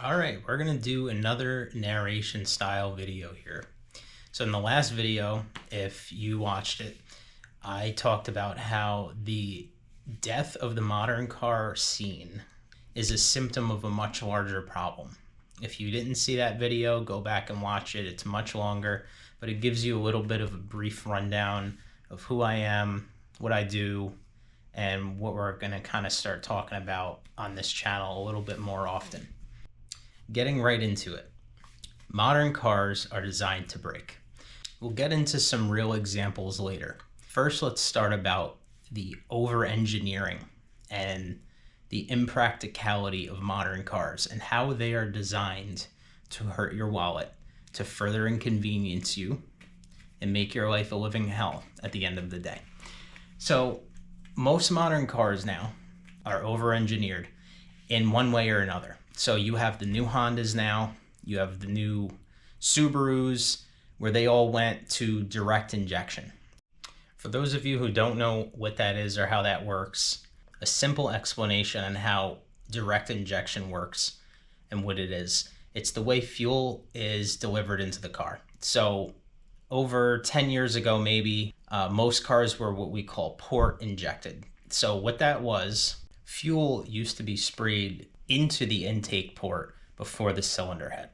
All right, we're going to do another narration style video here. So in the last video, if you watched it, I talked about how the death of the modern car scene is a symptom of a much larger problem. If you didn't see that video, go back and watch it. It's much longer, but it gives you a little bit of a brief rundown of who I am, what I do, and what we're going to kind of start talking about on this channel a little bit more often. Getting right into it. Modern cars are designed to break. We'll get into some real examples later. First, let's start about the over-engineering and the impracticality of modern cars and how they are designed to hurt your wallet, to further inconvenience you, and make your life a living hell at the end of the day. So most modern cars now are over-engineered in one way or another. So you have the new Hondas now, you have the new Subarus, where they all went to direct injection. For those of you who don't know what that is or how that works, a simple explanation on how direct injection works and what it is. It's the way fuel is delivered into the car. So over 10 years ago, maybe, most cars were what we call port injected. So what that was, fuel used to be sprayed into the intake port before the cylinder head.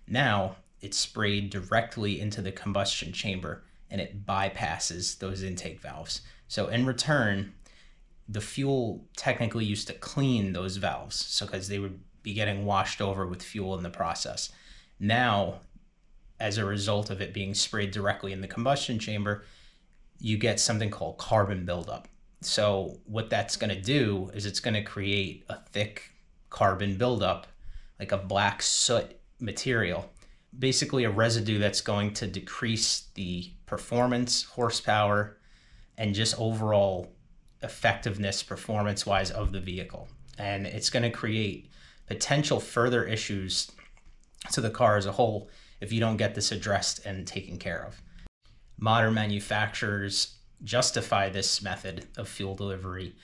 Now it's sprayed directly into the combustion chamber and it bypasses those intake valves. So in return, the fuel technically used to clean those valves, so because they would be getting washed over with fuel in the process. Now, as a result of it being sprayed directly in the combustion chamber, you get something called carbon buildup. So what that's going to do is it's going to create a thick carbon buildup, like a black soot material, basically a residue that's going to decrease the performance, horsepower, and just overall effectiveness performance-wise of the vehicle. And it's going to create potential further issues to the car as a whole if you don't get this addressed and taken care of. Modern manufacturers justify this method of fuel delivery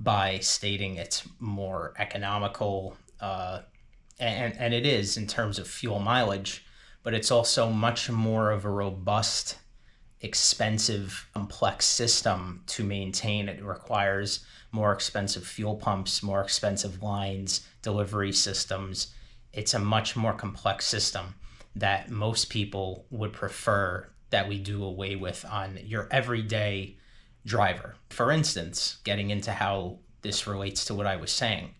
by stating it's more economical, and it is in terms of fuel mileage, but it's also much more of a robust, expensive, complex system to maintain. It requires more expensive fuel pumps, more expensive lines, delivery systems. It's a much more complex system that most people would prefer that we do away with on your everyday driver. For instance, getting into how this relates to what I was saying,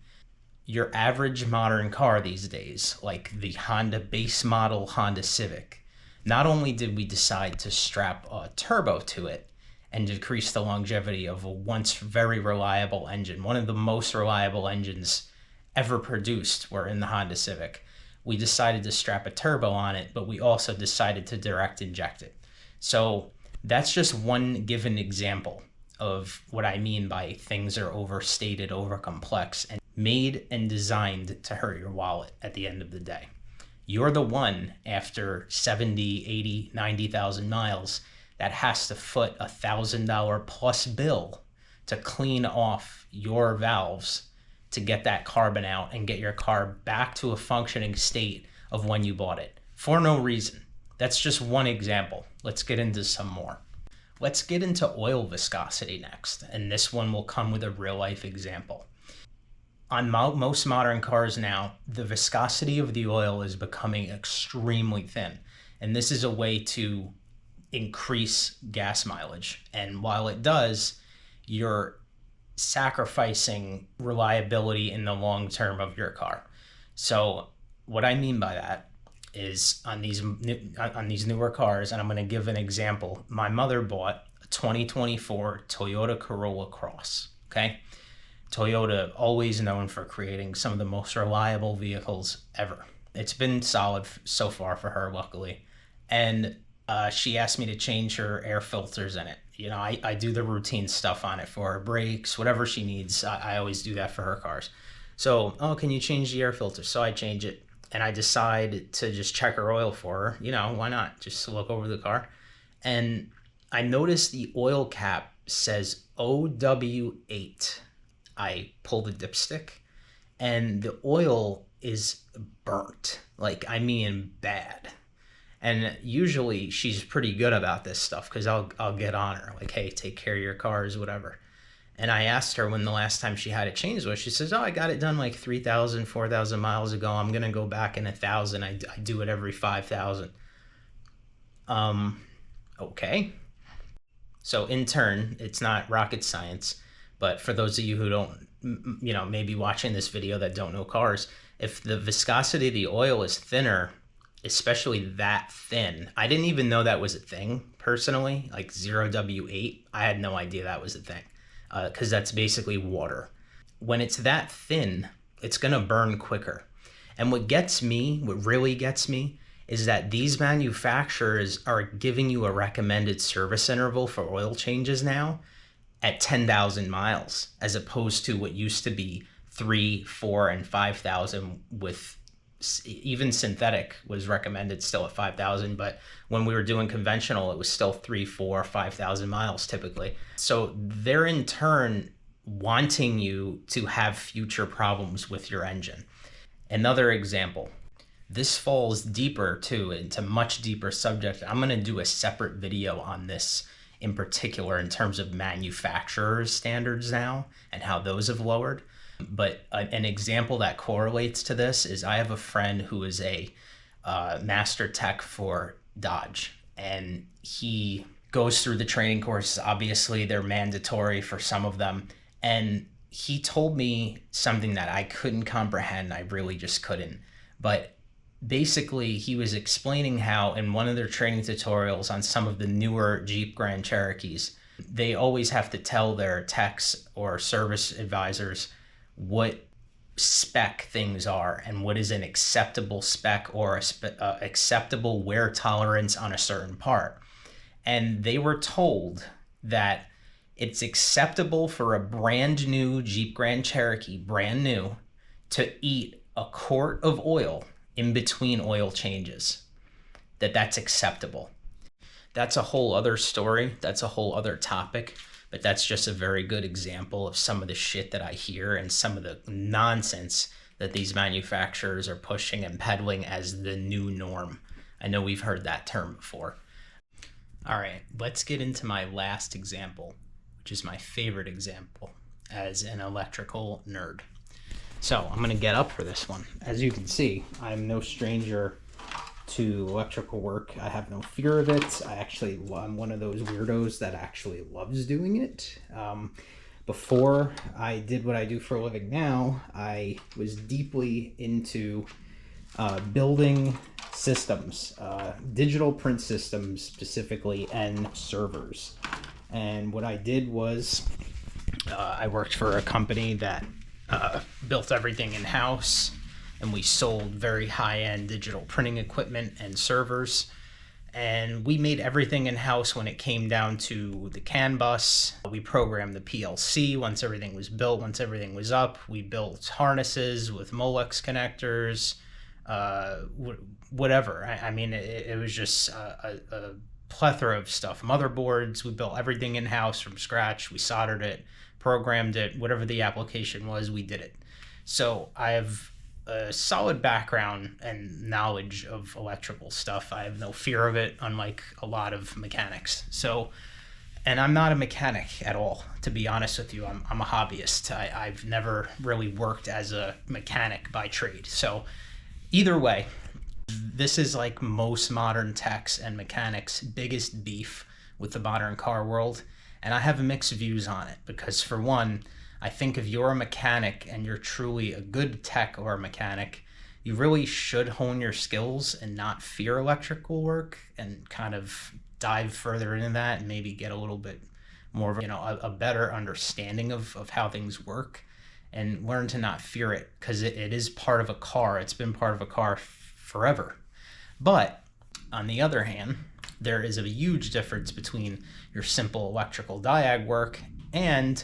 your average modern car these days, like the Honda base model Honda Civic, not only did we decide to strap a turbo to it and decrease the longevity of a once very reliable engine, one of the most reliable engines ever produced were in the Honda Civic. We decided to strap a turbo on it, but we also decided to direct inject it. So that's just one given example of what I mean by things are overstated, over complex, and made and designed to hurt your wallet at the end of the day. You're the one after 70, 80, 90,000 miles that has to foot $1,000 plus bill to clean off your valves to get that carbon out and get your car back to a functioning state of when you bought it for no reason. That's just one example. Let's get into some more. Let's get into oil viscosity next, and this one will come with a real-life example. On most modern cars now, the viscosity of the oil is becoming extremely thin, and this is a way to increase gas mileage. And while it does, you're sacrificing reliability in the long term of your car. So what I mean by that is on these newer cars, and I'm going to give an example. My mother bought a 2024 Toyota Corolla Cross, okay? Toyota, always known for creating some of the most reliable vehicles ever. It's been solid so far for her, luckily. And she asked me to change her air filters in it. You know, I do the routine stuff on it for her, brakes, whatever she needs. I always do that for her cars. So, oh, can you change the air filter? So I change it. And I decide to just check her oil for her. You know, why not? Just to look over the car. And I noticed the oil cap says OW8. I pull the dipstick and the oil is burnt. Like, I mean bad. And usually she's pretty good about this stuff because I'll get on her like, hey, take care of your cars, whatever. And I asked her when the last time she had it changed was. She says, oh, I got it done like 3,000, 4,000 miles ago. I'm going to go back in 1,000. I do it every 5,000. Okay. So in turn, it's not rocket science. But for those of you who don't, maybe watching this video that don't know cars, if the viscosity of the oil is thinner, especially that thin, I didn't even know that was a thing personally, like 0W8. I had no idea that was a thing. Because that's basically water. When it's that thin, it's going to burn quicker. And what really gets me, is that these manufacturers are giving you a recommended service interval for oil changes now at 10,000 miles, as opposed to what used to be 3, 4, and 5,000 with even synthetic was recommended still at 5,000, but when we were doing conventional, it was still 3, 4, 5,000 miles typically. So they're in turn wanting you to have future problems with your engine. Another example, this falls deeper too, into much deeper subject. I'm going to do a separate video on this in particular in terms of manufacturers' standards now and how those have lowered. But an example that correlates to this is I have a friend who is a master tech for Dodge, and he goes through the training courses. Obviously, they're mandatory for some of them. And he told me something that I couldn't comprehend. I really just couldn't. But basically, he was explaining how in one of their training tutorials on some of the newer Jeep Grand Cherokees, they always have to tell their techs or service advisors what spec things are and what is an acceptable spec or acceptable wear tolerance on a certain part. And they were told that it's acceptable for a brand new Jeep Grand Cherokee, brand new, to eat a quart of oil in between oil changes, that's acceptable. That's a whole other story. That's a whole other topic. But that's just a very good example of some of the shit that I hear and some of the nonsense that these manufacturers are pushing and peddling as the new norm. I know we've heard that term before. All right, let's get into my last example, which is my favorite example as an electrical nerd. So I'm going to get up for this one. As you can see, I'm no stranger to electrical work. I have no fear of it. I'm one of those weirdos that actually loves doing it. Before I did what I do for a living now, I was deeply into building systems, digital print systems specifically, and servers. And what I did was I worked for a company that built everything in-house, and we sold very high-end digital printing equipment and servers. And we made everything in-house when it came down to the CAN bus. We programmed the PLC once everything was built, once everything was up. We built harnesses with Molex connectors, whatever. I mean, it was just a plethora of stuff. Motherboards, we built everything in-house from scratch. We soldered it, programmed it, whatever the application was, we did it. So I have a solid background and knowledge of electrical stuff. I have no fear of it, unlike a lot of mechanics. So, and I'm not a mechanic at all, to be honest with you. I'm a hobbyist. I've never really worked as a mechanic by trade. So either way, this is like most modern techs and mechanics' biggest beef with the modern car world. And I have mixed views on it because, for one, I think if you're a mechanic and you're truly a good tech or a mechanic, you really should hone your skills and not fear electrical work and kind of dive further into that and maybe get a little bit more of a better understanding of how things work and learn to not fear it, because it is part of a car. It's been part of a car forever. But on the other hand, there is a huge difference between your simple electrical diag work and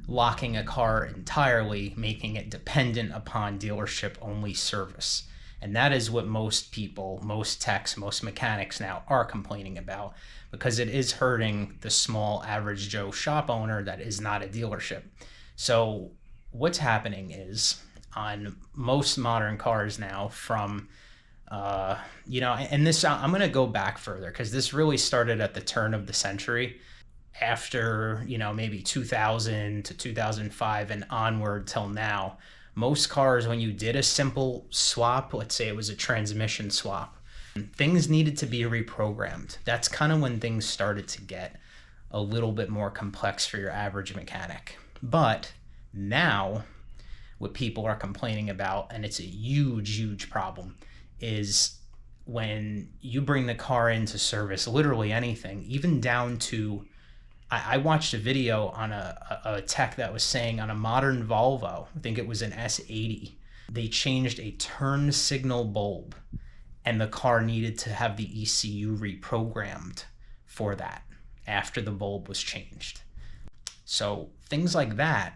locking a car entirely, making it dependent upon dealership only service. And that is what most people, most techs, most mechanics now are complaining about, because it is hurting the small average Joe shop owner that is not a dealership. So what's happening is on most modern cars now from, and this, I'm going to go back further because this really started at the turn of the century after, maybe 2000 to 2005 and onward till now. Most cars, when you did a simple swap, let's say it was a transmission swap, things needed to be reprogrammed. That's kind of when things started to get a little bit more complex for your average mechanic. But now, what people are complaining about, and it's a huge, huge problem, is when you bring the car into service, literally anything, even down to, I watched a video on a tech that was saying on a modern Volvo, I think it was an S80, they changed a turn signal bulb and the car needed to have the ECU reprogrammed for that after the bulb was changed. So things like that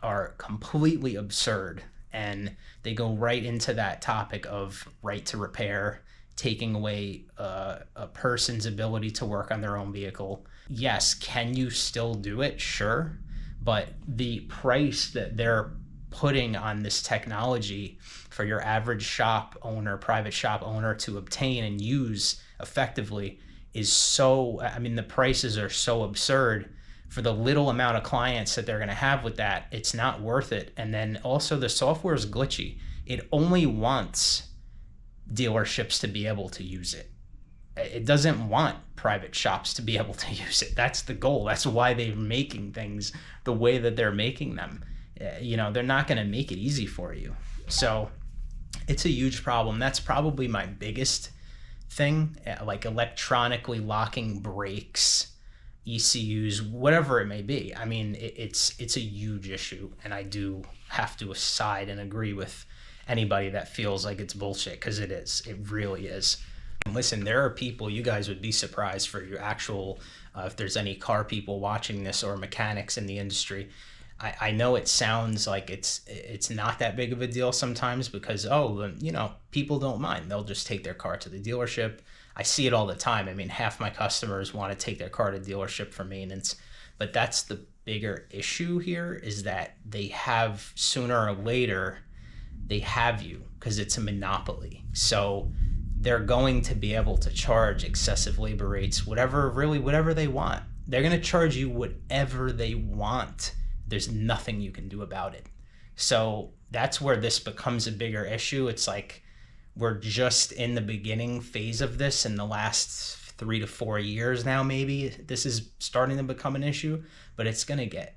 are completely absurd, and they go right into that topic of right to repair, taking away a person's ability to work on their own vehicle. Yes, can you still do it? Sure. But the price that they're putting on this technology for your average shop owner, private shop owner to obtain and use effectively is so, the prices are so absurd for the little amount of clients that they're going to have with that. It's not worth it. And then also the software is glitchy. It only wants dealerships to be able to use it. It doesn't want private shops to be able to use it. That's the goal. That's why they're making things the way that they're making them. They're not going to make it easy for you. So it's a huge problem. That's probably my biggest thing, like electronically locking brakes, ECUs, whatever it may be. It's a huge issue, and I do have to side and agree with anybody that feels like it's bullshit, because it is. It really is. And listen, there are people, you guys would be surprised for your actual, if there's any car people watching this or mechanics in the industry. I know it sounds like it's not that big of a deal sometimes because, people don't mind. They'll just take their car to the dealership. I see it all the time. Half my customers want to take their car to dealership for maintenance. But that's the bigger issue here, is that they have, sooner or later, they have you because it's a monopoly. So they're going to be able to charge excessive labor rates, whatever they want. They're going to charge you whatever they want. There's nothing you can do about it. So that's where this becomes a bigger issue. It's like we're just in the beginning phase of this in the last 3 to 4 years now, maybe. This is starting to become an issue, but it's going to get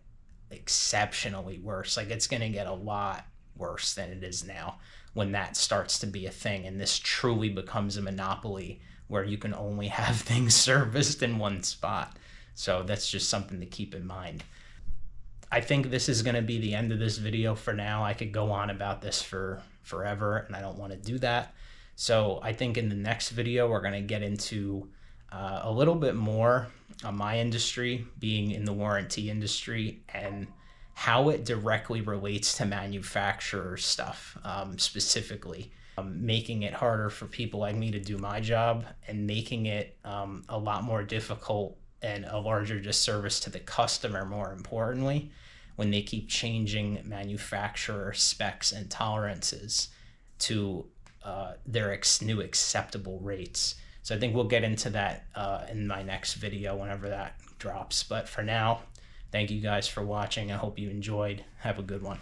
exceptionally worse. Like, it's going to get a lot worse than it is now when that starts to be a thing and this truly becomes a monopoly where you can only have things serviced in one spot. So that's just something to keep in mind. I think this is going to be the end of this video for now. I could go on about this for forever, and I don't want to do that. So I think in the next video, we're going to get into a little bit more on my industry, being in the warranty industry, and how it directly relates to manufacturer stuff, specifically, making it harder for people like me to do my job and making it a lot more difficult and a larger disservice to the customer, more importantly, when they keep changing manufacturer specs and tolerances to their new acceptable rates. So I think we'll get into that in my next video whenever that drops. But for now, thank you guys for watching. I hope you enjoyed. Have a good one.